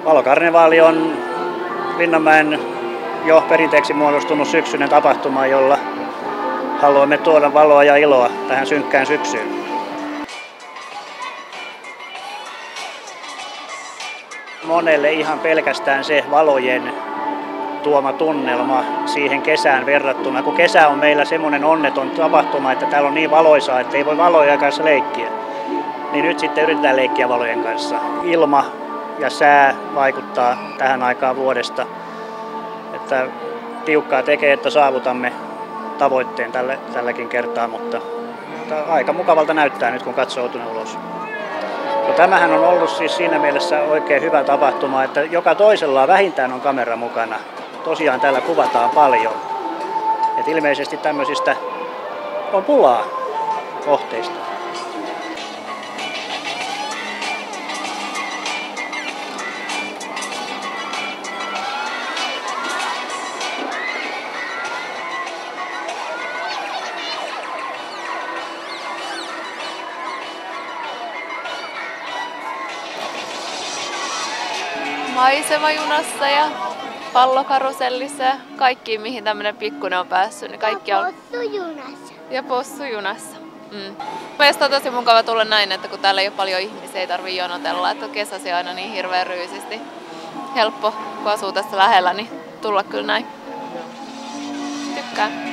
Valokarnevaali on Linnanmäen jo perinteeksi muodostunut syksyinen tapahtuma, jolla haluamme tuoda valoa ja iloa tähän synkkään syksyyn. Monelle ihan pelkästään se valojen tuoma tunnelma siihen kesään verrattuna, kun kesä on meillä semmoinen onneton tapahtuma, että täällä on niin valoisaa, että ei voi valojen kanssa leikkiä. Niin nyt sitten yritetään leikkiä valojen kanssa. Ilma ja sää vaikuttaa tähän aikaan vuodesta, että tiukkaa tekee, että saavutamme tavoitteen tälläkin kertaa, mutta aika mukavalta näyttää nyt, kun katsoo tuonne ulos. No, tämähän on ollut siis siinä mielessä oikein hyvä tapahtuma, että joka toisella vähintään on kamera mukana. Tosiaan täällä kuvataan paljon. Et ilmeisesti tämmöisistä on pulaa kohteista. Maisemajunassa ja pallokarusellissa ja kaikkiin, mihin tämmönen pikkunen on päässyt, niin kaikki on. Possujunassa. Ja possujunassa. Mielestäni on tosi mukava tulla näin, että kun täällä ei ole paljon ihmisiä, ei tarvitse jonotella, että kesäsi aina niin hirveän ryysisti. Helppo, kun asuu tässä lähellä, niin tulla kyllä näin. Tykkään.